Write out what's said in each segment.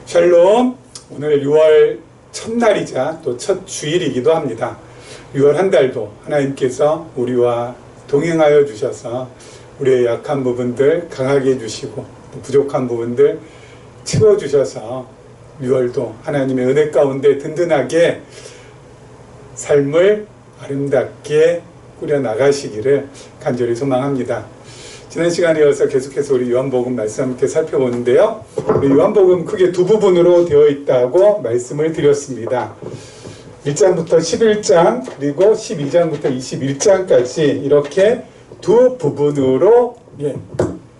샬롬. 오늘 6월 첫날이자 또 첫 주일이기도 합니다. 6월 한 달도 하나님께서 우리와 동행하여 주셔서 우리의 약한 부분들 강하게 해주시고 또 부족한 부분들 채워주셔서 6월도 하나님의 은혜 가운데 든든하게 삶을 아름답게 꾸려나가시기를 간절히 소망합니다. 지난 시간에 이어서 계속해서 우리 요한복음 말씀 함께 살펴보는데요. 우리 요한복음 크게 두 부분으로 되어 있다고 말씀을 드렸습니다. 1장부터 11장 그리고 12장부터 21장까지 이렇게 두 부분으로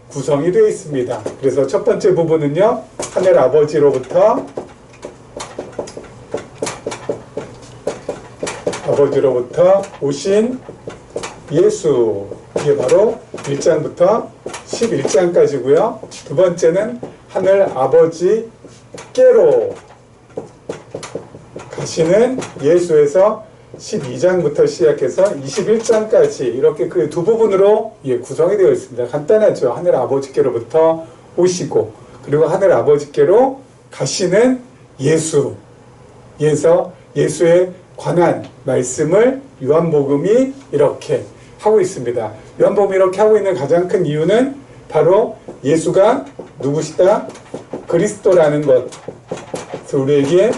구성이 되어 있습니다. 그래서 첫 번째 부분은요, 하늘 아버지로부터 오신 예수, 이게 바로 1장부터 11장까지고요. 두 번째는 하늘 아버지께로 가시는 예수에서 12장부터 시작해서 21장까지 이렇게 그 두 부분으로 구성이 되어 있습니다. 간단하죠. 하늘 아버지께로부터 오시고 그리고 하늘 아버지께로 가시는 예수에 관한 말씀을 요한복음이 이렇게 하고 있습니다. 요한복음이 이렇게 하고 있는 가장 큰 이유는 바로 예수가 누구시다? 그리스도라는 것. 그래서 우리에게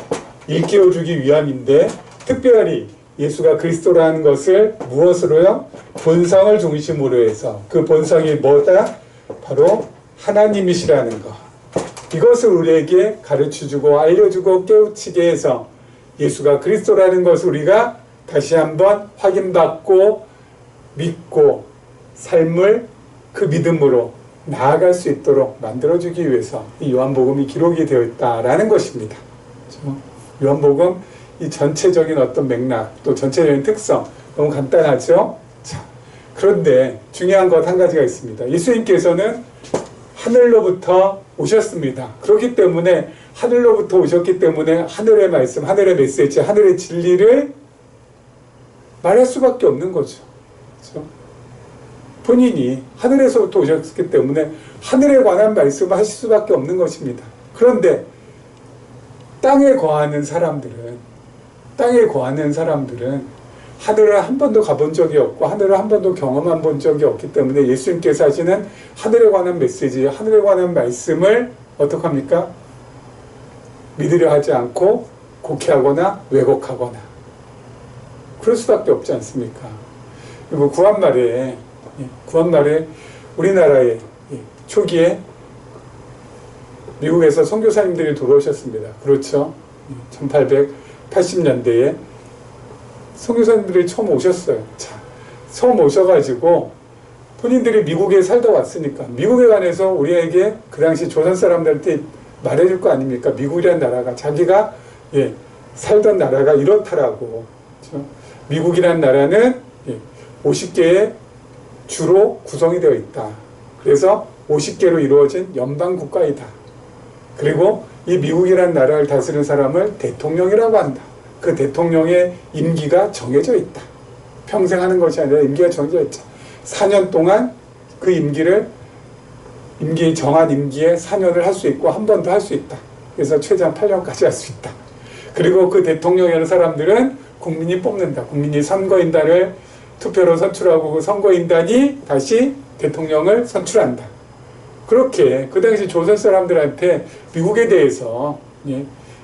일깨워주기 위함인데, 특별히 예수가 그리스도라는 것을 무엇으로요? 본성을 중심으로 해서, 그 본성이 뭐다? 바로 하나님이시라는 것. 이것을 우리에게 가르쳐주고 알려주고 깨우치게 해서 예수가 그리스도라는 것을 우리가 다시 한번 확인받고 믿고 삶을 그 믿음으로 나아갈 수 있도록 만들어주기 위해서 이 요한복음이 기록이 되어 있다라는 것입니다. 그렇죠? 요한복음 이 전체적인 어떤 맥락 또 전체적인 특성 너무 간단하죠? 자, 그런데 중요한 것 한 가지가 있습니다. 예수님께서는 하늘로부터 오셨습니다. 그렇기 때문에 하늘로부터 오셨기 때문에 하늘의 말씀, 하늘의 메시지, 하늘의 진리를 말할 수밖에 없는 거죠. 그렇죠? 본인이 하늘에서부터 오셨기 때문에 하늘에 관한 말씀을 하실 수밖에 없는 것입니다. 그런데 땅에 거하는 사람들은 하늘을 한 번도 가본 적이 없고 하늘을 한 번도 경험한 본 적이 없기 때문에 예수님께서 하시는 하늘에 관한 메시지, 하늘에 관한 말씀을 어떻게 합니까? 믿으려 하지 않고 곡해하거나 왜곡하거나 그럴 수밖에 없지 않습니까? 그리고 구한말에 우리나라에 초기에 미국에서 선교사님들이 들어오셨습니다. 그렇죠? 1880년대에 선교사님들이 처음 오셨어요. 자, 처음 오셔가지고 본인들이 미국에 살다 왔으니까 미국에 관해서 우리에게 그 당시 조선 사람들한테 말해줄 거 아닙니까? 미국이라는 나라가 자기가 살던 나라가 이렇다라고. 그렇죠? 미국이라는 나라는 50개의 주로 구성이 되어 있다. 그래서 50개로 이루어진 연방국가이다. 그리고 이 미국이라는 나라를 다스리는 사람을 대통령이라고 한다. 그 대통령의 임기가 정해져 있다. 평생 하는 것이 아니라 임기가 정해져 있다. 4년 동안 그 정한 임기에 4년을 할 수 있고 한 번 더 할 수 있다. 그래서 최장 8년까지 할 수 있다. 그리고 그 대통령이라는 사람들은 국민이 뽑는다. 국민이 선거인단을 투표로 선출하고 그 선거인단이 다시 대통령을 선출한다. 그렇게 그 당시 조선 사람들한테 미국에 대해서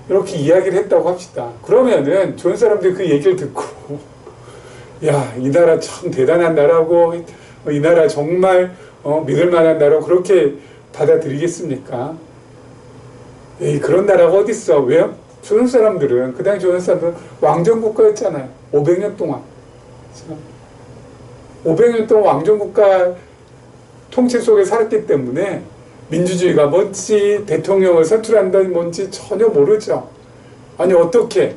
이렇게 이야기를 했다고 합시다. 그러면은 조선 사람들이 그 얘기를 듣고 야, 이 나라 참 대단한 나라고 이 나라 정말 믿을 만한 나라고 그렇게 받아들이겠습니까? 에이, 그런 나라가 어디 있어? 왜요? 조선 사람들은 그 당시 조선 사람들은 왕정국가였잖아요. 500년 동안. 그렇죠? 500년 동안 왕정국가 통치 속에 살았기 때문에 민주주의가 뭔지 대통령을 선출한다는 뭔지 전혀 모르죠. 아니 어떻게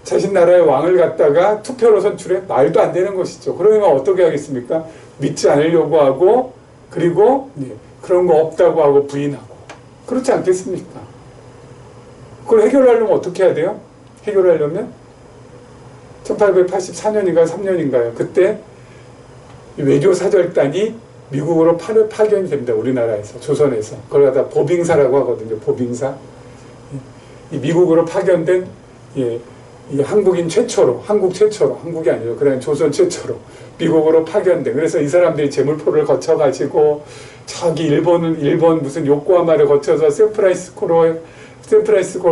자신 나라의 왕을 갖다가 투표로 선출해? 말도 안 되는 것이죠. 그러면 어떻게 하겠습니까? 믿지 않으려고 하고 그리고 그런 거 없다고 하고 부인하고 그렇지 않겠습니까? 그걸 해결하려면 어떻게 해야 돼요? 해결하려면 1884년인가요? 3년인가요? 그때 외교사절단이 미국으로 파견이 됩니다. 우리나라에서, 조선에서. 그걸 갖다 보빙사라고 하거든요. 보빙사. 이 미국으로 파견된 이 한국인 최초로, 한국 최초로, 한국이 아니고 그냥 조선 최초로 미국으로 파견된, 그래서 이 사람들이 제물포를 거쳐가지고 저기 일본 무슨 요코하마를 거쳐서 샌프란시스코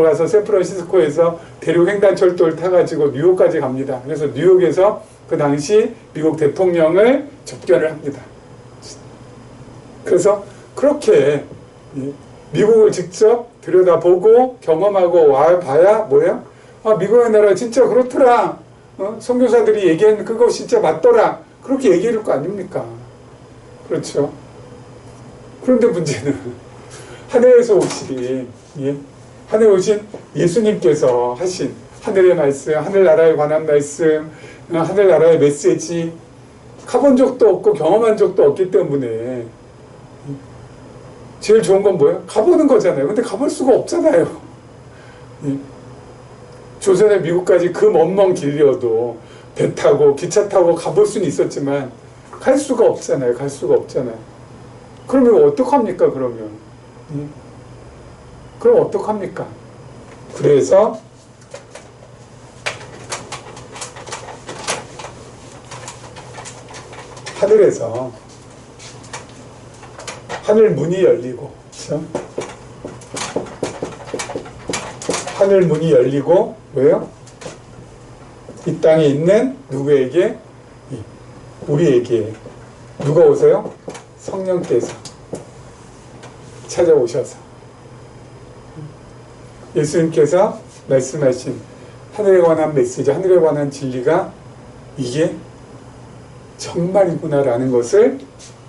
가서 샌프란시스코에서 대륙 횡단철도를 타가지고 뉴욕까지 갑니다. 그래서 뉴욕에서 그 당시 미국 대통령을 접견을 합니다. 그래서 그렇게 미국을 직접 들여다보고 경험하고 와봐야 뭐야? 아, 미국의 나라 진짜 그렇더라. 선교사들이 얘기한 그거 진짜 맞더라. 그렇게 얘기할 거 아닙니까? 그렇죠. 그런데 문제는 하늘에서 오신 하늘에 오신 예수님께서 하신 하늘의 말씀, 하늘나라에 관한 말씀, 하늘나라의 메시지 가본 적도 없고 경험한 적도 없기 때문에 제일 좋은 건 뭐예요? 가보는 거잖아요. 근데 가볼 수가 없잖아요. 조선에 미국까지 그 먼 길이어도 배 타고 기차 타고 가볼 수는 있었지만 갈 수가 없잖아요. 갈 수가 없잖아요. 그러면 어떡합니까? 그러면 그럼 어떡합니까? 그래서 하늘에서 하늘 문이 열리고, 그렇죠? 하늘 문이 열리고, 왜요? 이 땅에 있는 누구에게? 우리에게. 누가 오세요? 성령께서 찾아오셔서 예수님께서 말씀하신 하늘에 관한 메시지, 하늘에 관한 진리가 이게 정말이구나라는 것을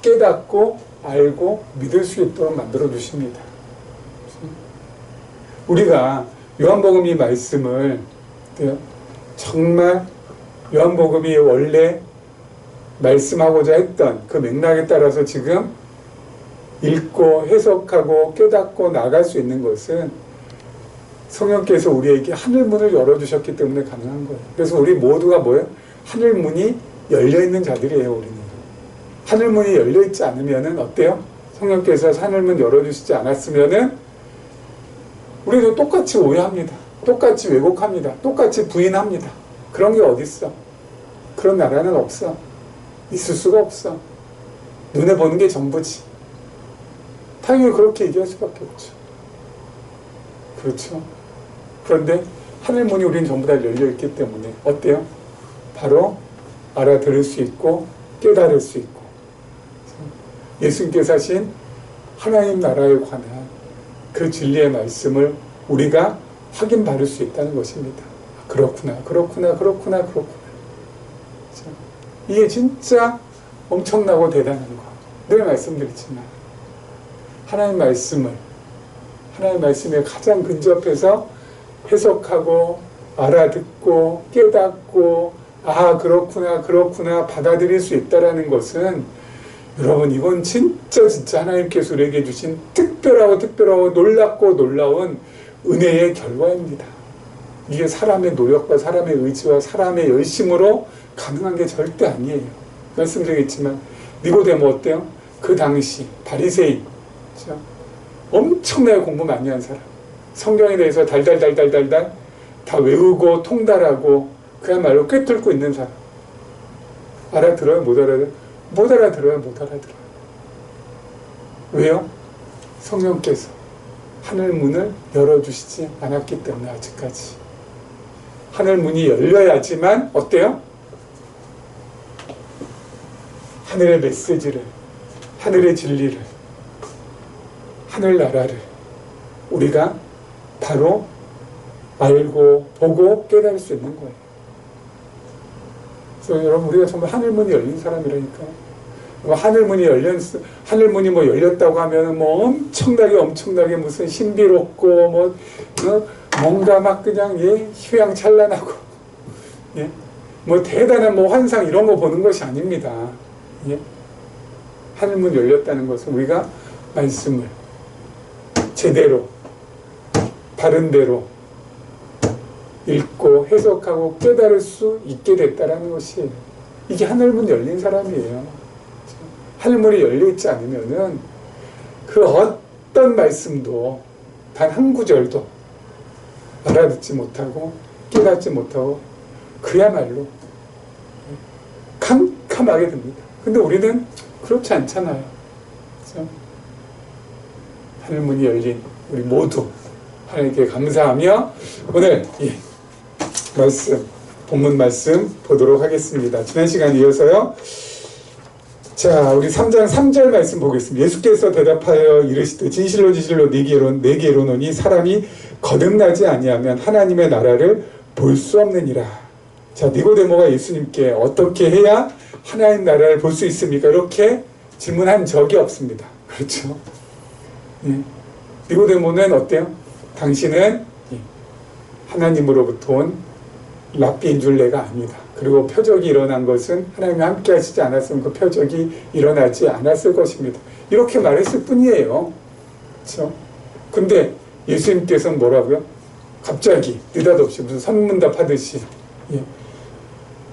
깨닫고 알고 믿을 수 있도록 만들어 주십니다. 우리가 요한복음 이 말씀을 정말 요한복음이 원래 말씀하고자 했던 그 맥락에 따라서 지금 읽고 해석하고 깨닫고 나갈 수 있는 것은 성령께서 우리에게 하늘문을 열어주셨기 때문에 가능한 거예요. 그래서 우리 모두가 뭐예요? 하늘문이 열려있는 자들이에요. 우리는. 하늘문이 열려있지 않으면 어때요? 성령께서 하늘문 열어주시지 않았으면 우리도 똑같이 오해합니다. 똑같이 왜곡합니다. 똑같이 부인합니다. 그런 게 어딨어? 그런 나라는 없어. 있을 수가 없어. 눈에 보는 게 전부지. 당연히 그렇게 얘기할 수밖에 없죠. 그렇죠. 그런데 하늘문이 우리는 전부 다 열려있기 때문에 어때요? 바로 알아들을 수 있고 깨달을 수 있고 예수님께서 하신 하나님 나라에 관한 그 진리의 말씀을 우리가 확인받을 수 있다는 것입니다. 그렇구나. 이게 진짜 엄청나고 대단한 거. 늘 말씀드리지만 하나님 말씀의 가장 근접해서 해석하고 알아듣고 깨닫고 아 그렇구나 받아들일 수 있다라는 것은 여러분 이건 진짜 하나님께서 우리에게 주신 특별하고 놀랍고 놀라운 은혜의 결과입니다. 이게 사람의 노력과 사람의 의지와 사람의 열심으로 가능한 게 절대 아니에요. 말씀드리겠지만 니고데모 어때요? 그 당시 바리새인 그렇죠? 엄청나게 공부 많이 한 사람 성경에 대해서 달달 다 외우고 통달하고 그야말로 꿰뚫고 있는 사람 알아들어요? 못 알아들어요? 못 알아들어요. 왜요? 성령께서 하늘문을 열어주시지 않았기 때문에 아직까지 하늘문이 열려야지만 어때요? 하늘의 메시지를 하늘의 진리를 하늘나라를 우리가 바로 알고 보고 깨달을 수 있는 거예요. 그래서 여러분 우리가 정말 하늘문이 열린 사람이라니까요. 하늘문이 뭐 열렸다고 하면 뭐 엄청나게 무슨 신비롭고 뭔가 막 그냥 휘황찬란하고 뭐 대단한 뭐 환상 이런 거 보는 것이 아닙니다. 하늘문 열렸다는 것은 우리가 말씀을 제대로 바른 대로 읽고 해석하고 깨달을 수 있게 됐다라는 것이 이게 하늘문 열린 사람이에요. 하늘문이 열려있지 않으면은 그 어떤 말씀도 단 한 구절도 알아듣지 못하고 깨닫지 못하고 그야말로 캄캄하게 됩니다. 근데 우리는 그렇지 않잖아요. 그렇죠? 하늘문이 열린 우리 모두 하나님께 감사하며 오늘 말씀, 본문 말씀 보도록 하겠습니다. 지난 시간 이어서요. 자, 우리 3장 3절 말씀 보겠습니다. 예수께서 대답하여 이르시되 진실로 진실로 네게 이르노니 사람이 거듭나지 아니하면 하나님의 나라를 볼 수 없느니라. 자, 니고데모가 예수님께 어떻게 해야 하나님 나라를 볼 수 있습니까? 이렇게 질문한 적이 없습니다. 그렇죠? 니고데모는 어때요? 당신은 하나님으로부터 온 랍비인 줄 내가 압니다. 그리고 표적이 일어난 것은 하나님이 함께 하시지 않았으면 그 표적이 일어나지 않았을 것입니다. 이렇게 말했을 뿐이에요. 그렇죠? 근데 예수님께서는 뭐라고요? 갑자기 느닷없이 무슨 선문답 하듯이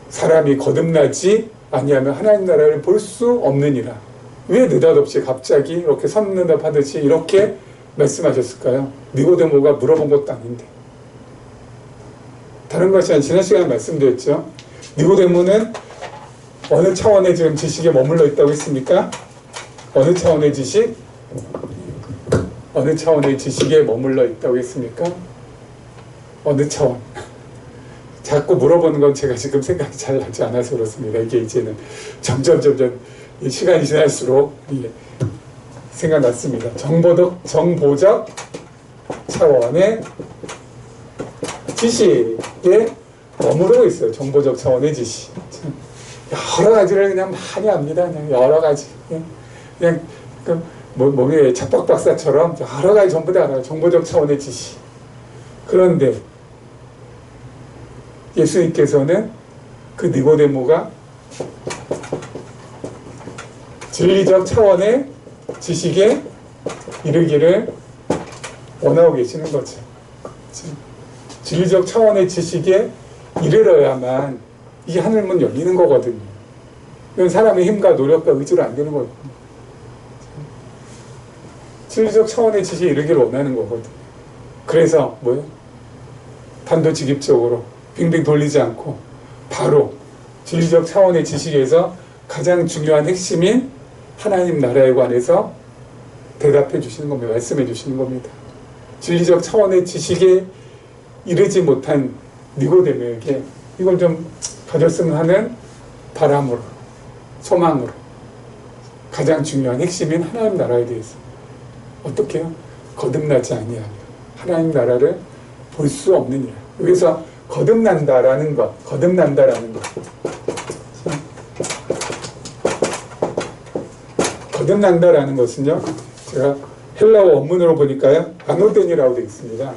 사람이 거듭나지 아니하면 하나님 나라를 볼 수 없느니라. 왜 느닷없이 갑자기 이렇게 선문답 하듯이 이렇게 말씀하셨을까요? 니고데모가 물어본 것도 아닌데. 다른 것이 아니라 지난 시간에 말씀드렸죠. 니고데모는 어느 차원의 지금 지식에 머물러 있다고 했습니까? 어느 차원의 지식? 어느 차원의 지식에 머물러 있다고 했습니까? 어느 차원? 자꾸 물어보는 건 제가 지금 생각이 잘 나지 않아서 그렇습니다. 이게 이제는 점점 시간이 지날수록 생각났습니다. 정보적 차원의 지식에 머무르고 있어요. 정보적 차원의 지식. 여러 가지를 그냥 많이 압니다. 그냥 여러 가지. 그냥 몸에 착박박사처럼 여러 가지 전부 다 알아요. 정보적 차원의 지식. 그런데 예수님께서는 그 니고데모가 진리적 차원의 지식에 이르기를 원하고 계시는 거죠. 진리적 차원의 지식에 이르러야만 이 하늘문 열리는 거거든요. 이건 사람의 힘과 노력과 의지로 안 되는 거거든요. 진리적 차원의 지식에 이르기를 원하는 거거든요. 그래서 뭐예요? 단도직입적으로 빙빙 돌리지 않고 바로 진리적 차원의 지식에서 가장 중요한 핵심인 하나님 나라에 관해서 대답해 주시는 겁니다. 말씀해 주시는 겁니다. 진리적 차원의 지식에 이르지 못한 니고데모에게 이걸 좀 가졌으면 하는 바람으로, 소망으로 가장 중요한 핵심인 하나님 나라에 대해서 어떻게 해요? 거듭나지 아니하며 하나님 나라를 볼 수 없느니라. 여기서 거듭난다라는 것. 거듭난다라는 것은요, 제가 헬라어 원문으로 보니까요, 아노덴이라고 되어 있습니다.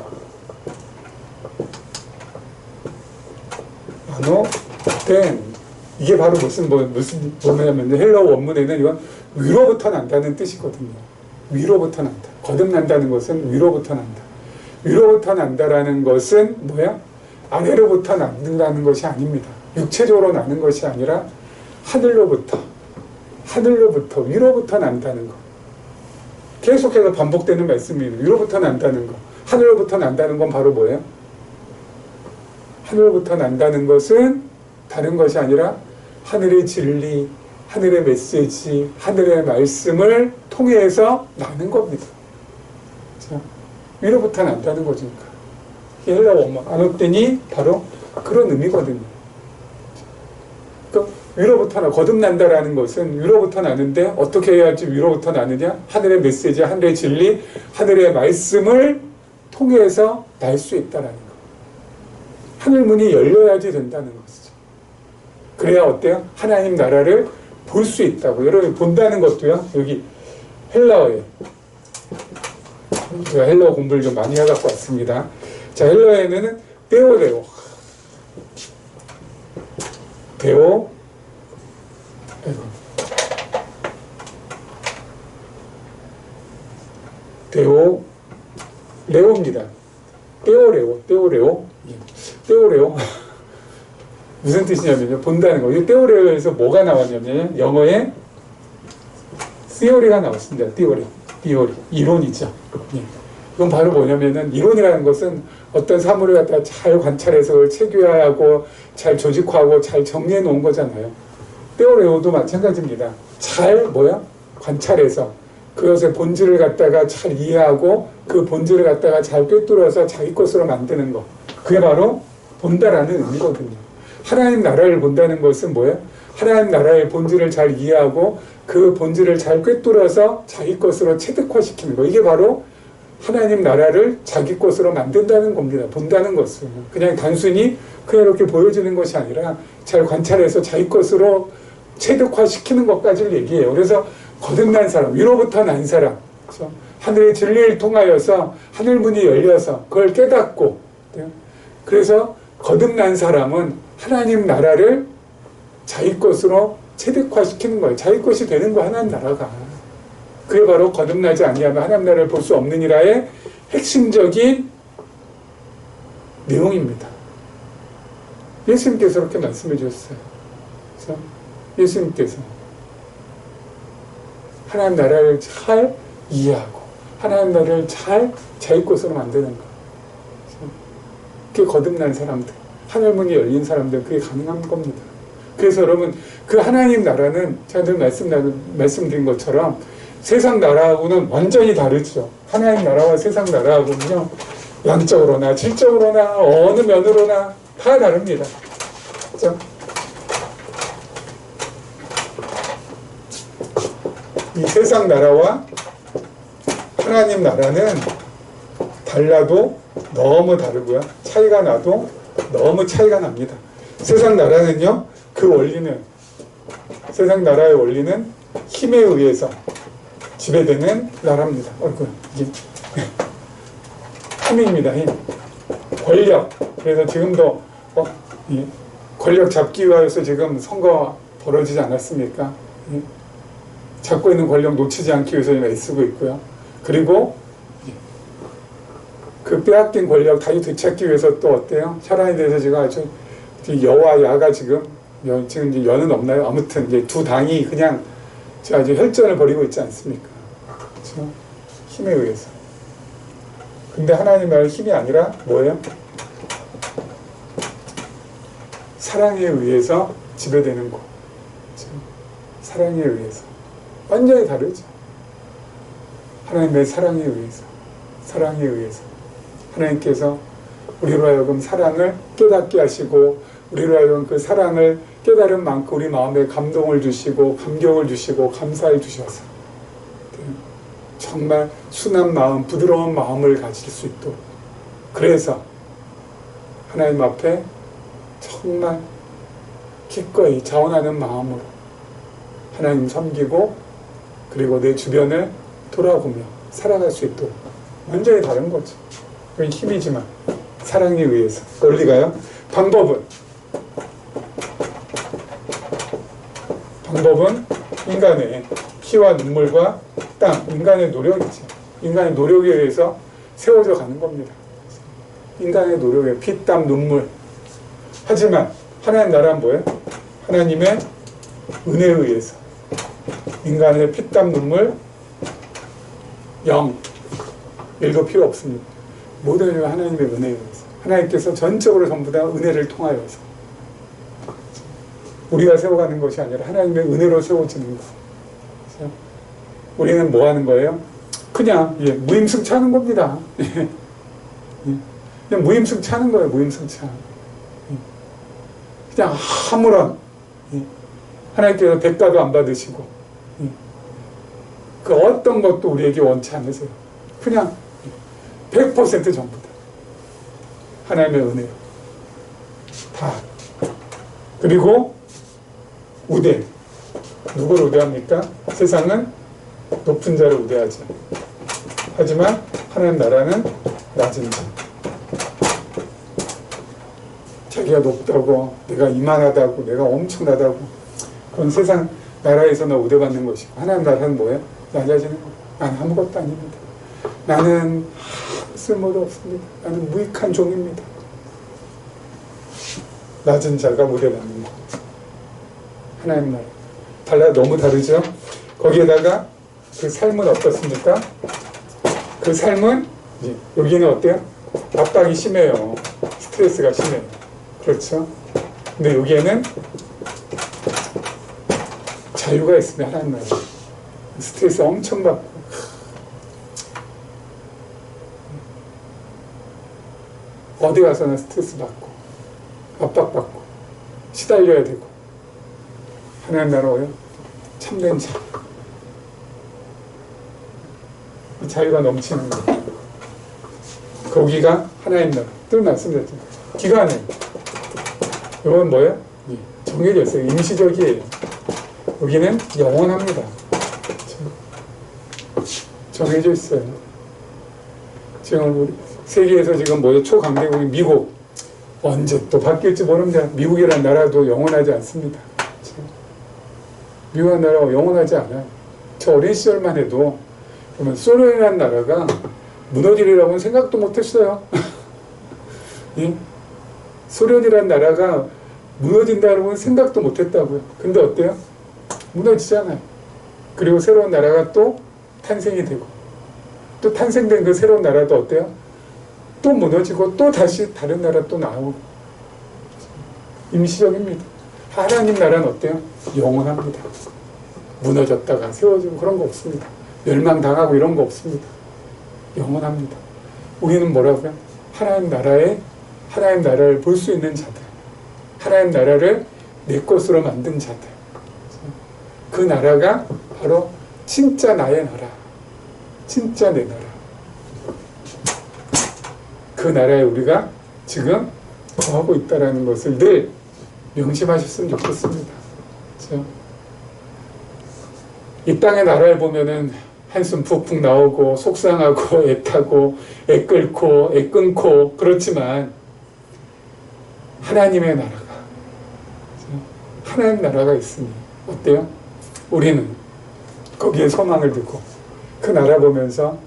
아노덴. 이게 바로 무슨 뭐냐면 헬라어 원문에는 이건 위로부터 난다는 뜻이거든요. 위로부터 난다. 거듭난다는 것은 위로부터 난다. 위로부터 난다라는 것은 뭐야? 아래로부터 난다는 것이 아닙니다. 육체적으로 나는 것이 아니라 하늘로부터 위로부터 난다는 것. 계속해서 반복되는 말씀입니다. 위로부터 난다는 것. 하늘로부터 난다는 건 바로 뭐예요? 하늘로부터 난다는 것은 다른 것이 아니라 하늘의 진리, 하늘의 메시지, 하늘의 말씀을 통해서 나는 겁니다. 자, 위로부터 난다는 거니까. 헬라어 원문 아노덴이 바로 그런 의미거든요. 그러니까 위로부터 거듭난다라는 것은 위로부터 나는데 어떻게 해야지 위로부터 나느냐? 하늘의 메시지, 하늘의 진리, 하늘의 말씀을 통해서 날 수 있다라는 것. 하늘 문이 열려야지 된다는 것이죠. 그래야 어때요? 하나님 나라를 볼 수 있다고. 여러분 본다는 것도요. 여기 헬라어에 제가 헬라어 공부를 좀 많이 해갖고 왔습니다. 자, 헬라어에는 데오 레오입니다. 떼오레오. 무슨 뜻이냐면요. 본다는 거. 이 떼오레오에서 뭐가 나왔냐면 영어에 theory가 나왔습니다. theory. 이론이죠. 이건 바로 뭐냐면은 이론이라는 것은 어떤 사물을 갖다가 잘 관찰해서 그걸 체계화하고 잘 조직화하고 잘 정리해 놓은 거잖아요. 때오레오도 마찬가지입니다. 잘 관찰해서 그것의 본질을 갖다가 잘 이해하고 그 본질을 갖다가 잘 꿰뚫어서 자기 것으로 만드는 것. 그게 바로 본다라는 의미거든요. 하나님 나라를 본다는 것은 하나님 나라의 본질을 잘 이해하고 그 본질을 잘 꿰뚫어서 자기 것으로 체득화시키는 거. 이게 바로 하나님 나라를 자기 것으로 만든다는 겁니다. 본다는 것은. 그냥 단순히 그냥 이렇게 보여지는 것이 아니라 잘 관찰해서 자기 것으로 체득화시키는 것까지를 얘기해요. 그래서 거듭난 사람, 위로부터 난 사람, 그렇죠? 하늘의 진리를 통하여서 하늘문이 열려서 그걸 깨닫고, 그래서 거듭난 사람은 하나님 나라를 자기 것으로 체득화시키는 거예요. 자기 것이 되는 거 하나님 나라가. 그게 바로 거듭나지 아니하면 하나님 나라를 볼 수 없느니라의 핵심적인 내용입니다. 예수님께서 그렇게 말씀해 주셨어요. 그래서 예수님께서 하나님 나라를 잘 이해하고 하나님 나라를 잘 자기 것으로 만드는 것. 그게 거듭난 사람들, 하늘문이 열린 사람들, 그게 가능한 겁니다. 그래서 여러분, 그 하나님 나라는 제가 늘 말씀드린 것처럼 세상 나라하고는 완전히 다르죠. 하나님 나라와 세상 나라하고는요, 양적으로나 질적으로나 어느 면으로나 다 다릅니다. 그렇죠? 이 세상 나라와 하나님 나라는 달라도 너무 다르고요. 차이가 나도 너무 차이가 납니다. 세상 나라는요, 세상 나라의 원리는 힘에 의해서 지배되는 나라입니다. 이게 힘입니다. 힘. 권력. 그래서 지금도 이 권력 잡기 위해서 지금 선거 벌어지지 않았습니까? 잡고 있는 권력 놓치지 않기 위해서 애쓰고 있고요. 그리고 그 빼앗긴 권력 다시 되찾기 위해서 또 어때요? 혈안에 대해서 제가 아주 여와 야가 지금 이제 여는 없나요? 아무튼 이제 두 당이 그냥 아주 혈전을 벌이고 있지 않습니까? 그렇죠? 힘에 의해서. 근데 하나님 나라의 힘이 아니라 뭐예요? 사랑에 의해서 지배되는 거. 그렇죠? 사랑에 의해서. 완전히 다르죠. 하나님의 사랑에 의해서. 사랑에 의해서. 하나님께서 우리로 하여금 사랑을 깨닫게 하시고 우리로 하여금 그 사랑을 깨달은 만큼 우리 마음에 감동을 주시고 감격을 주시고 감사해 주셔서 정말 순한 마음, 부드러운 마음을 가질 수 있도록, 그래서 하나님 앞에 정말 기꺼이 자원하는 마음으로 하나님 섬기고 그리고 내 주변을 돌아보며 살아갈 수 있도록. 완전히 다른 거죠. 그건 힘이지만 사랑에 의해서. 원리가요. 방법은 인간의 피와 눈물과 땀, 인간의 노력이죠. 인간의 노력에 의해서 세워져 가는 겁니다. 인간의 노력에 피, 땀, 눈물. 하지만 하나님 나라는 뭐예요? 하나님의 은혜에 의해서. 인간의 피, 땀, 눈물 0. 1도 필요 없습니다. 모든 하나님의 은혜에 의해서. 하나님께서 전적으로 전부 다 은혜를 통하여서 우리가 세워가는 것이 아니라 하나님의 은혜로 세워지는 것. 그렇죠? 우리는 뭐 하는 거예요? 그냥 무임승차하는 겁니다. 그냥 무임승차하는 거예요. 무임승차. 그냥 아무런 하나님께서 대가도 안 받으시고 그 어떤 것도 우리에게 원치 않으세요. 그냥 100% 전부 다 하나님의 은혜요. 다. 그리고 우대. 누구를 우대합니까? 세상은 높은 자를 우대하죠. 하지만 하나님 나라는 낮은 자. 자기가 높다고, 내가 이만하다고, 내가 엄청나다고, 그건 세상 나라에서는 우대받는 것이고, 하나님 나라는 뭐예요? 낮아지는 거예요. 나는 아무것도 아닙니다. 나는 쓸모도 없습니다. 나는 무익한 종입니다. 낮은 자가 우대받는 것. 하나님 나라. 너무 다르죠? 거기에다가 그 삶은 어떻습니까? 그 삶은 이제 여기는 어때요? 압박이 심해요. 스트레스가 심해요. 그렇죠? 근데 여기에는 자유가 있으면 하나님 나라. 스트레스 엄청 받고 어디 가서나 스트레스 받고 압박받고 시달려야 되고 하나님 나라요 참된 자유. 이 자유가 넘치는 거예요. 거기가 하나님 나라. 늘 말씀드렸죠. 기간은 이건 뭐예요? 정해져 있어요. 임시적이에요. 여기는 영원합니다. 정해져 있어요. 지금 우리 세계에서 지금 뭐예요? 초강대국이 미국. 언제 또 바뀔지 모릅니다. 미국이라는 나라도 영원하지 않습니다. 미국이라는 나라가 영원하지 않아요. 저 어린 시절만 해도 그러면 소련이라는 나라가 무너지리라고는 생각도 못했어요. 예? 소련이라는 나라가 무너진다고는 생각도 못했다고요. 근데 어때요? 무너지잖아요. 그리고 새로운 나라가 또 탄생이 되고 또 탄생된 그 새로운 나라도 어때요? 또 무너지고 또 다시 다른 나라 또 나오고 임시적입니다. 하나님 나라는 어때요? 영원합니다. 무너졌다가 세워지고 그런 거 없습니다. 멸망당하고 이런 거 없습니다. 영원합니다. 우리는 뭐라고요? 하나님 나라를 볼 수 있는 자들, 하나님 나라를 내 것으로 만든 자들. 그 나라가 바로 진짜 나의 나라, 진짜 내 나라. 그 나라에 우리가 지금 거하고 있다는 것을 늘 명심하셨으면 좋겠습니다. 그렇죠? 이 땅의 나라를 보면은 한숨 푹푹 나오고 속상하고 애타고 애 끓고 애 끊고 그렇지만 하나님의 나라가 하나님 나라가 있으니 어때요? 우리는 거기에 소망을 두고 그 나라 보면서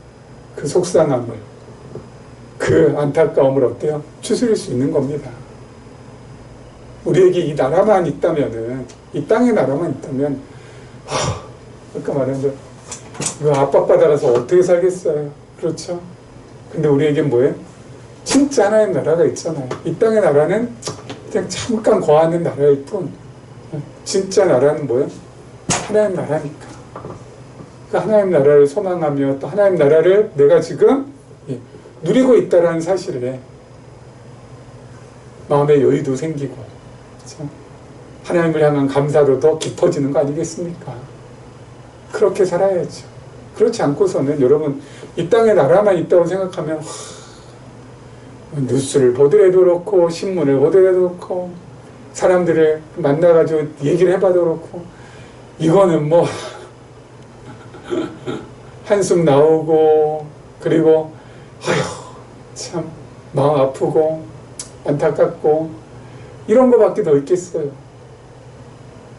그 속상함을 그 안타까움을 어때요? 추스릴 수 있는 겁니다. 우리에게 이 나라만 있다면은 이 땅의 나라만 있다면 아까 말한 대로 이거 압박받아서 어떻게 살겠어요? 그렇죠? 근데 우리에게 뭐예요? 진짜 하나님 나라가 있잖아요. 이 땅의 나라는 그냥 잠깐 거하는 나라일 뿐 진짜 나라는 뭐예요? 하나님 나라니까. 그 하나님 나라를 소망하며 또 하나님 나라를 내가 지금 누리고 있다라는 사실에 마음의 여유도 생기고 그렇죠? 하나님을 향한 감사로 더 깊어지는 거 아니겠습니까? 그렇게 살아야죠. 그렇지 않고서는 여러분 이 땅의 나라만 있다고 생각하면 뉴스를 보더라도 그렇고 신문을 보더라도 그렇고 사람들을 만나가지고 얘기를 해봐도 그렇고 이거는 뭐 한숨 나오고 그리고 참 마음 아프고 안타깝고 이런 거밖에 더 있겠어요.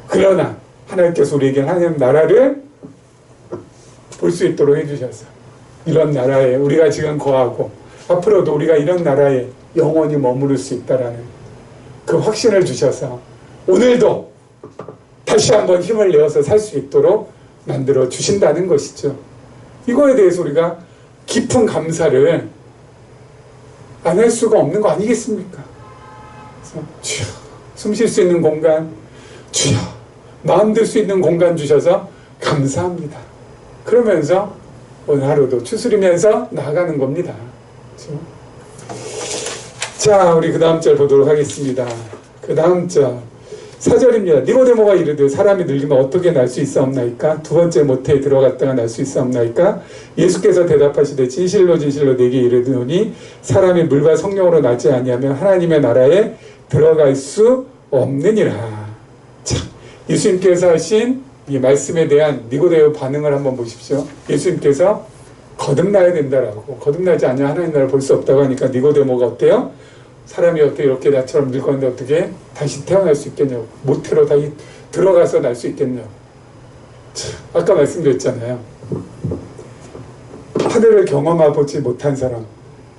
그러나 하나님께서 우리에게 하나님 나라를 볼 수 있도록 해주셔서 이런 나라에 우리가 지금 거하고 앞으로도 우리가 이런 나라에 영원히 머무를 수 있다라는 그 확신을 주셔서 오늘도 다시 한번 힘을 내어서 살 수 있도록 만들어 주신다는 것이죠. 이거에 대해서 우리가 깊은 감사를 안 할 수가 없는 거 아니겠습니까? 주여, 숨 쉴 수 있는 공간, 주여, 마음 들 수 있는 공간 주셔서 감사합니다. 그러면서 오늘 하루도 추스리면서 나아가는 겁니다. 그렇죠? 자, 우리 그 다음 절 보도록 하겠습니다. 그 다음 절 4절입니다. 니고데모가 이르되 사람이 늙으면 어떻게 날 수 있사옵나이까? 두 번째 모태에 들어갔다가 날 수 있사옵나이까? 예수께서 대답하시되 진실로 진실로 내게 이르노니 사람이 물과 성령으로 나지 아니하면 하나님의 나라에 들어갈 수 없느니라. 자, 예수님께서 하신 이 말씀에 대한 니고데모 반응을 한번 보십시오. 예수님께서 거듭나야 된다라고, 거듭나지 않으면 하나님 나라를 볼 수 없다고 하니까 니고데모가 어때요? 사람이 어떻게 이렇게 나처럼 늙었는데 어떻게 다시 태어날 수 있겠냐고, 모태로 다시 들어가서 날 수 있겠냐고. 아까 말씀드렸잖아요. 하늘을 경험해보지 못한 사람,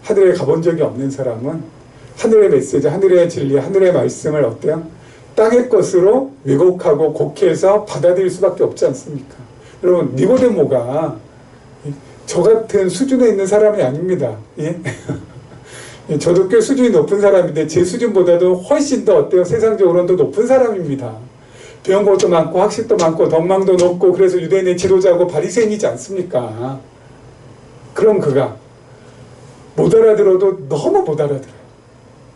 하늘에 가본 적이 없는 사람은 하늘의 메시지, 하늘의 진리, 하늘의 말씀을 어때요? 땅의 것으로 왜곡하고 곡해서 받아들일 수밖에 없지 않습니까? 여러분, 니고데모가 저 같은 수준에 있는 사람이 아닙니다. 예? 저도 꽤 수준이 높은 사람인데 제 수준보다도 훨씬 더 어때요? 세상적으로는 더 높은 사람입니다. 배운 것도 많고 학식도 많고 덕망도 높고 그래서 유대인의 지도자고 바리새인이지 않습니까? 그럼 그가 못 알아들어도 너무 못 알아들어요.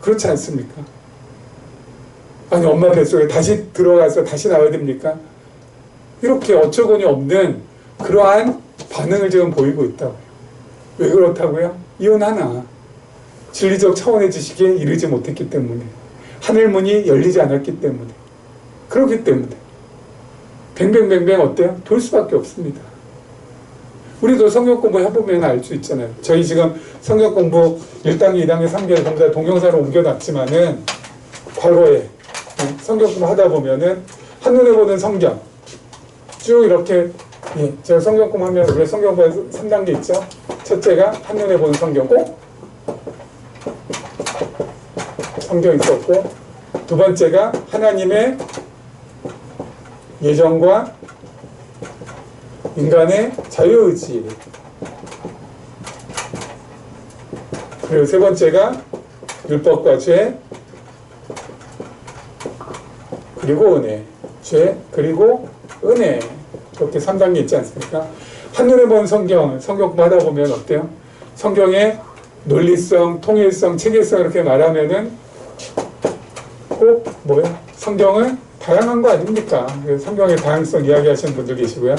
그렇지 않습니까? 아니 엄마 뱃속에 다시 들어가서 다시 나와야 됩니까? 이렇게 어처구니 없는 그러한 반응을 지금 보이고 있다고요. 왜 그렇다고요? 이유는 하나, 진리적 차원의 지식에 이르지 못했기 때문에, 하늘문이 열리지 않았기 때문에, 그렇기 때문에 뱅뱅뱅뱅 어때요? 돌 수밖에 없습니다. 우리도 성경 공부 해보면 알 수 있잖아요. 저희 지금 성경 공부 1단계, 2단계, 3단계 전부 다 동영상으로 옮겨놨지만은 과거에 성경 공부 하다 보면은 한눈에 보는 성경 쭉 이렇게, 예, 제가 성경 공부 하면 우리 성경 공부 3단계 있죠? 첫째가 한눈에 보는 성경 꼭 성경 있었고, 두 번째가 하나님의 예정과 인간의 자유의지, 그리고 세 번째가 율법과 죄, 그리고 은혜, 죄, 그리고 은혜, 이렇게 3단계 있지 않습니까? 한눈에 본 성경 공부하다 보면 어때요? 성경의 논리성, 통일성, 체계성 이렇게 말하면은 꼭 뭐예요? 성경은 다양한 거 아닙니까? 성경의 다양성 이야기하시는 분들 계시고요.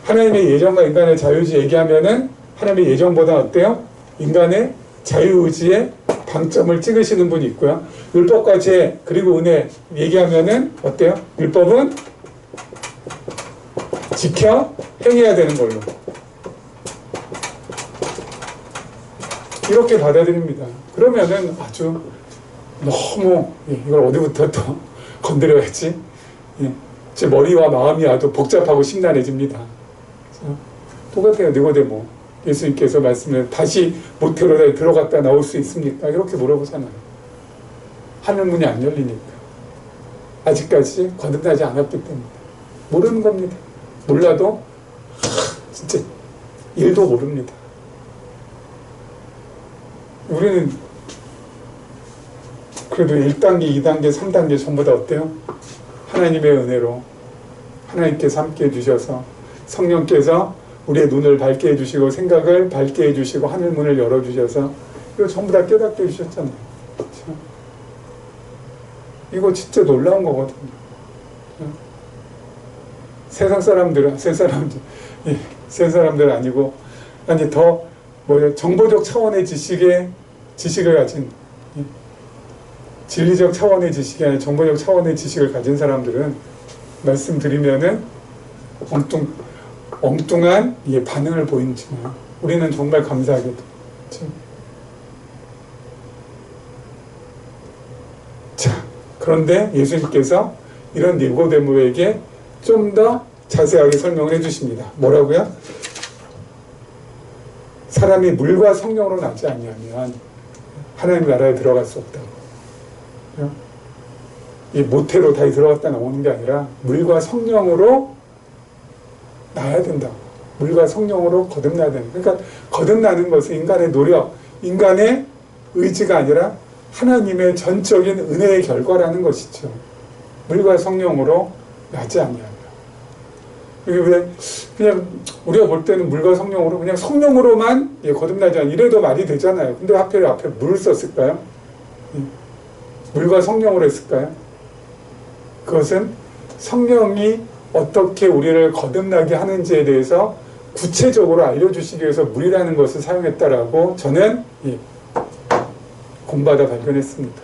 하나님의 예정과 인간의 자유의지 얘기하면은 하나님의 예정보다 어때요? 인간의 자유의지에 방점을 찍으시는 분이 있고요. 율법과 죄 그리고 은혜 얘기하면은 어때요? 율법은 지켜 행해야 되는 걸로 이렇게 받아들입니다. 그러면은 아주 너무, 이걸 어디부터 또 건드려야지, 제 머리와 마음이 아주 복잡하고 심란해집니다. 똑같아요. 니고데모, 예수님께서 말씀을 다시 모태로 들어갔다 나올 수 있습니까? 이렇게 물어보잖아요. 하늘문이 안 열리니까. 아직까지 거듭나지 않았기 때문에 모르는 겁니다. 몰라도 진짜 일도 모릅니다. 우리는 그래도 1단계, 2단계, 3단계 전부 다 어때요? 하나님의 은혜로 하나님께서 함께 해주셔서 성령께서 우리의 눈을 밝게 해주시고 생각을 밝게 해주시고 하늘문을 열어주셔서 이거 전부 다 깨닫게 해주셨잖아요. 그렇죠? 이거 진짜 놀라운 거거든요. 세상 사람들은 세 사람들 아니고 아니 더 정보적 차원의 지식을 가진 진리적 차원의 지식이 아니라 정보적 차원의 지식을 가진 사람들은 말씀드리면은 엉뚱한 반응을 보이지만 우리는 정말 감사하게도 그렇죠? 자, 그런데 예수님께서 이런 니고데모에게 좀 더 자세하게 설명을 해주십니다. 뭐라고요? 사람이 물과 성령으로 나지 아니하면 하나님 나라에 들어갈 수 없다고. 이 모태로 다시 들어갔다 나오는 게 아니라 물과 성령으로 나야 된다고. 물과 성령으로 거듭나야 된다. 그러니까 거듭나는 것은 인간의 노력, 인간의 의지가 아니라 하나님의 전적인 은혜의 결과라는 것이죠. 물과 성령으로 나지 아니하며. 이게 왜 그냥 우리가 볼 때는 물과 성령으로 그냥 성령으로만 거듭나지 않아 이래도 말이 되잖아요. 근데 하필 앞에 물을 썼을까요? 물과 성령으로 했을까요? 그것은 성령이 어떻게 우리를 거듭나게 하는지에 대해서 구체적으로 알려주시기 위해서 물이라는 것을 사용했다라고 저는 공부하다 발견했습니다.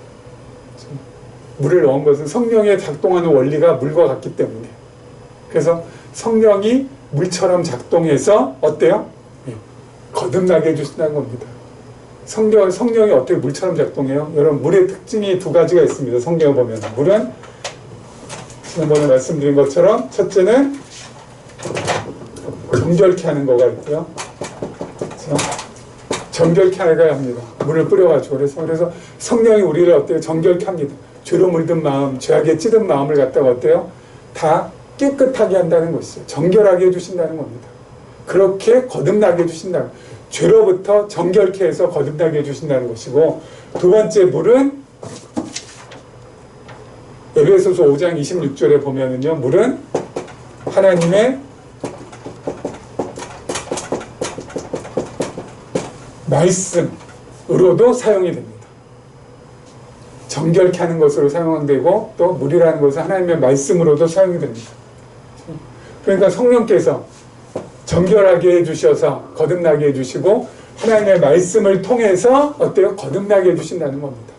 물을 넣은 것은 성령의 작동하는 원리가 물과 같기 때문에. 그래서 성령이 물처럼 작동해서 어때요? 거듭나게 해주신다는 겁니다. 성령이 어떻게 물처럼 작동해요? 여러분, 물의 특징이 두 가지가 있습니다. 성경을 보면. 물은 지난번에 말씀드린 것처럼 첫째는 정결케 하는 거가 있고요. 정결케 하게 합니다. 물을 뿌려가지고. 그래서 성령이 우리를 어때요? 정결케 합니다. 죄로 물든 마음, 죄악에 찌든 마음을 갖다가 어때요? 다 깨끗하게 한다는 것이죠. 정결하게 해주신다는 겁니다. 그렇게 거듭나게 해주신다. 죄로부터 정결케 해서 거듭나게 해주신다는 것이고, 두 번째 물은 에베소서 5장 26절에 보면은요, 물은 하나님의 말씀으로도 사용이 됩니다. 정결케 하는 것으로 사용되고, 또 물이라는 것은 하나님의 말씀으로도 사용이 됩니다. 그러니까 성령께서 정결하게 해주셔서 거듭나게 해주시고, 하나님의 말씀을 통해서 어때요? 거듭나게 해주신다는 겁니다.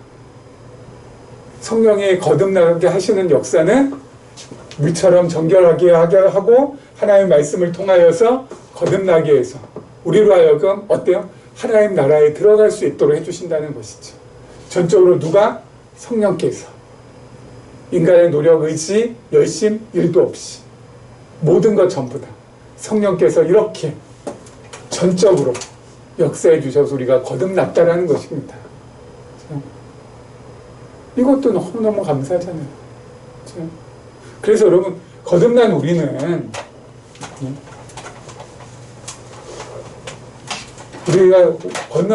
성령이 거듭나게 하시는 역사는 물처럼 정결하게 하게 하고, 하나님의 말씀을 통하여서 거듭나게 해서 우리로 하여금 어때요? 하나님 나라에 들어갈 수 있도록 해주신다는 것이죠. 전적으로 누가? 성령께서. 인간의 노력, 의지, 열심, 일도 없이 모든 것 전부 다 성령께서 이렇게 전적으로 역사해 주셔서 우리가 거듭났다라는 것입니다. 이것도 너무너무 감사하잖아요. 그래서 여러분, 거듭난 우리는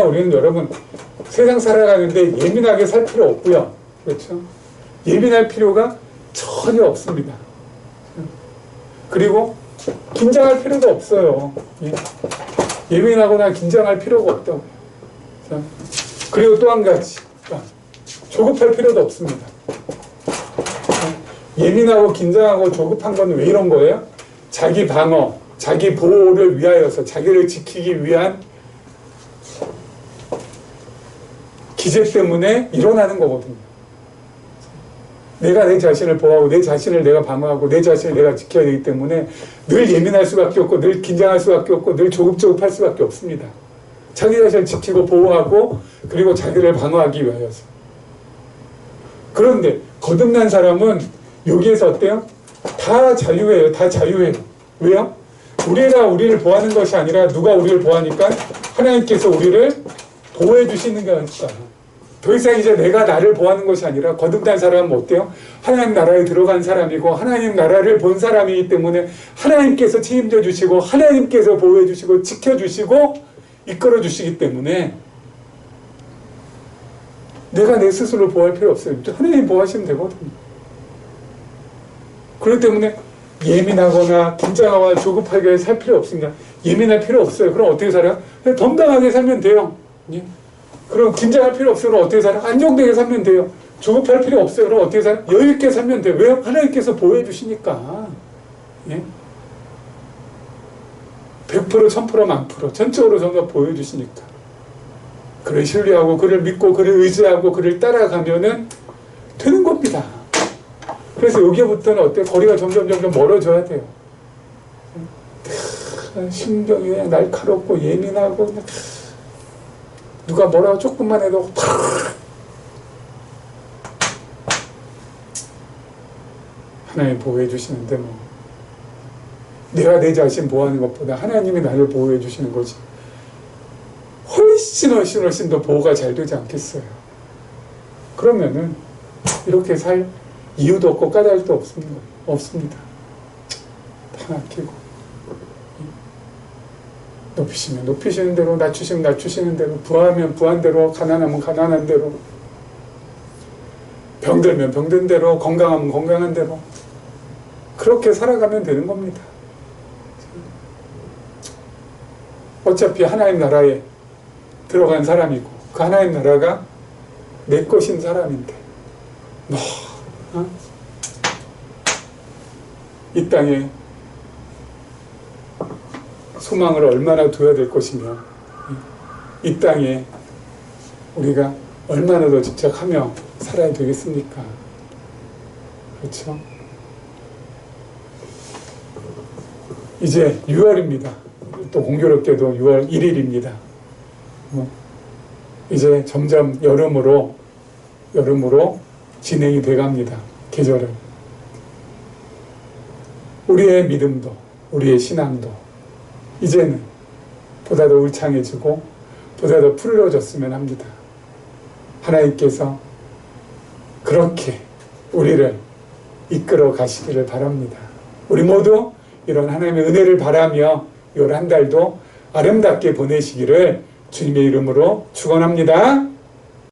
우리는 여러분 세상 살아가는데 예민하게 살 필요 없고요. 그렇죠? 예민할 필요가 전혀 없습니다. 그리고 긴장할 필요도 없어요. 예민하거나 긴장할 필요가 없다고. 그리고 또 한 가지, 조급할 필요도 없습니다. 예민하고 긴장하고 조급한 건 왜 이런 거예요? 자기 방어, 자기 보호를 위하여서, 자기를 지키기 위한 기제 때문에 일어나는 거거든요. 내가 내 자신을 보호하고, 내 자신을 내가 방어하고, 내 자신을 내가 지켜야 되기 때문에 늘 예민할 수밖에 없고, 늘 긴장할 수밖에 없고, 늘 조급조급할 수밖에 없습니다. 자기 자신을 지키고 보호하고, 그리고 자기를 방어하기 위하여서. 그런데 거듭난 사람은 여기에서 어때요? 다 자유해요. 다 자유해요. 왜요? 우리가 우리를 보호하는 것이 아니라 누가 우리를 보호하니까? 하나님께서 우리를 보호해 주시는 거니까. 더 이상 이제 내가 나를 보호하는 것이 아니라, 거듭난 사람은 어때요? 하나님 나라에 들어간 사람이고, 하나님 나라를 본 사람이기 때문에 하나님께서 책임져 주시고, 하나님께서 보호해 주시고, 지켜주시고, 이끌어 주시기 때문에 내가 내 스스로 보호할 필요 없어요. 하나님 보호하시면 되거든요. 그렇기 때문에 예민하거나 긴장하거나 조급하게 살 필요 없습니다. 예민할 필요 없어요. 그럼 어떻게 살아요? 그냥 덤당하게 살면 돼요. 예? 그럼 긴장할 필요 없어요. 그럼 어떻게 살아요? 안정되게 살면 돼요. 조급할 필요 없어요. 그럼 어떻게 살아요? 여유있게 살면 돼요. 왜요? 하나님께서 보호해 주시니까. 예? 100%, 1000%, 1000% 전적으로 전부 보호해 주시니까. 그를 신뢰하고, 그를 믿고, 그를 의지하고, 그를 따라가면은 되는 겁니다. 그래서 여기부터는 어때요? 거리가 점점 멀어져야 돼요. 심정이 그냥 날카롭고 예민하고, 그냥 누가 뭐라고 조금만 해도 하나님 보호해 주시는데, 뭐 내가 내 자신 보호하는 것보다 하나님이 나를 보호해 주시는 거지, 훨씬 더 보호가 잘 되지 않겠어요? 그러면은 이렇게 살 이유도 없고 까닭도 없습니다. 다 아끼고, 높이시면 높이시는 대로, 낮추시면 낮추시는 대로, 부하면 부한 대로, 가난하면 가난한 대로, 병들면 병든 대로, 건강하면 건강한 대로, 그렇게 살아가면 되는 겁니다. 어차피 하나님 나라에 들어간 사람이고, 그 하나님 나라가 내 것인 사람인데, 이 땅에 소망을 얼마나 둬야 될 것이며, 이 땅에 우리가 얼마나 더 집착하며 살아야 되겠습니까? 그렇죠? 이제 6월입니다. 또 공교롭게도 6월 1일입니다. 이제 점점 여름으로 진행이 돼갑니다. 계절은. 우리의 믿음도, 우리의 신앙도 이제는 보다 더 울창해지고 보다 더 푸르러졌으면 합니다. 하나님께서 그렇게 우리를 이끌어 가시기를 바랍니다. 우리 모두 이런 하나님의 은혜를 바라며 요 한 달도 아름답게 보내시기를 주님의 이름으로 축원합니다.